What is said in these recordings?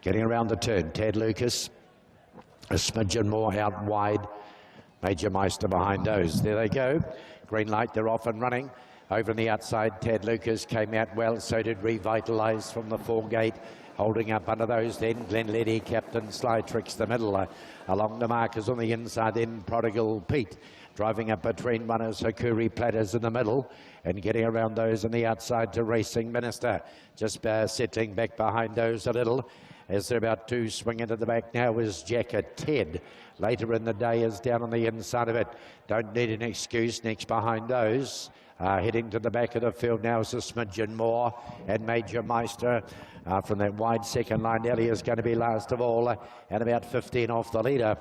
Getting around the turn, Ted Lucas, a smidgen more out wide. Major Meister behind those. There they go. Green light, they're off and running. Over on the outside, Ted Lucas came out well. So did Revitalise from the foregate. Holding up under those then, Glenlady, Captain Sly Tricks the middle. Along the markers on the inside then, Prodigal Pete. Driving up between runners, Hakuri Platters in the middle. And getting around those on the outside to Racing Minister. Just settling back behind those a little. As they're about to swing into the back now is Jacket Ted. Later in the day is down on the inside of it. Don't need an excuse. Next behind those. Heading to the back of the field now is a smidgen more. And Major Meister from that wide second line. Ellie is going to be last of all. And about 15 off the leader.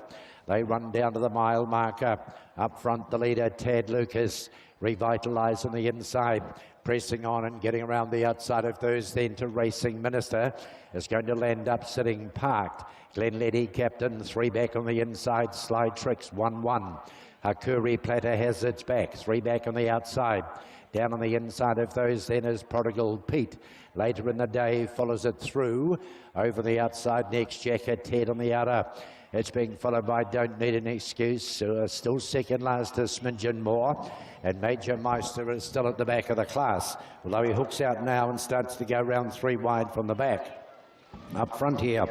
They run down to the mile marker. Up front the leader, Ted Lucas. Revitalise on the inside. Pressing on and getting around the outside of those then to Racing Minister. Is going to land up sitting parked. Glenlady, Captain, 3 back on the inside. Slide Tricks, 1-1. Hakuri Platter has its back. 3 back on the outside. Down on the inside of those then is Prodigal Pete. Later in the day follows it through. Over the outside next, Jacket Ted on the outer. It's being followed by Don't Need an Excuse. Still second last is smidgen more. And Major Meister is still at the back of the class. Although he hooks out now and starts to go round 3 wide from the back. Up front here,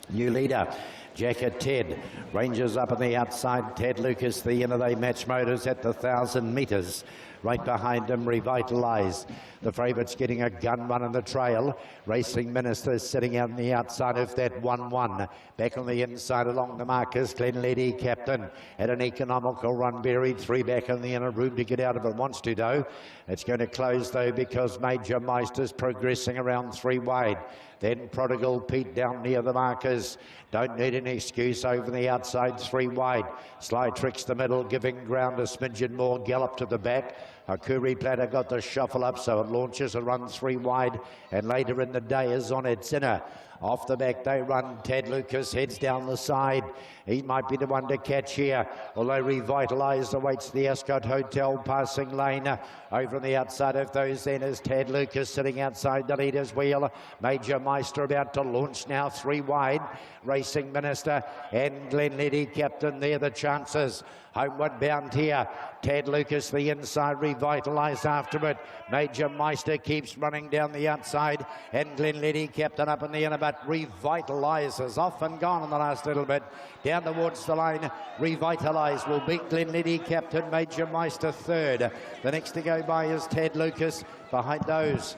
new leader, Jacket Ted. Rangers up on the outside. Ted Lucas, the Innoday Match Motors at the 1,000 metres. Right behind him, Revitalise. The favourites getting a gun run in the trail. Racing Minister sitting out on the outside of that 1-1. Back on the inside along the markers, Glenlady, Captain. At an economical run, buried 3 back in the inner room to get out if it wants to, though. It's going to close, though, because Major Meister's progressing around 3 wide. Then Prodigal Pete down near the markers. Don't Need an Excuse over the outside, 3 wide. Sly Tricks the middle, giving ground a smidgen more. Gallop to the back. Hakuri Platter got the shuffle up, so it launches a run 3 wide. And later in the day is on its inner. Off the back they run. Ted Lucas heads down the side. He might be the one to catch here. Although Revitalised awaits the Ascot Hotel passing lane. Over on the outside of those then is Ted Lucas sitting outside the leader's wheel. Major Meister about to launch now 3 wide. Racing Minister and Glenlady, Captain, there the chances. Homeward bound here. Ted Lucas the inside, Revitalised after it. Major Meister keeps running down the outside. And Glenlady, Captain, up in the inner, but Revitalised is off and gone in the last little bit. Down towards the line, Revitalised will beat Glenlady, Captain. Major Meister third. The next to go by is Ted Lucas. Behind those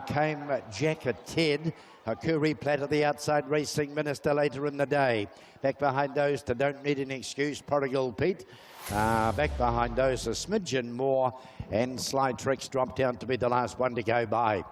came Jacket Ted. Hakuri Platter the outside, Racing Minister later in the day. Back behind those to Don't Need an Excuse, Prodigal Pete. Back behind those a smidgen more, and Sly Tricks dropped down to be the last one to go by.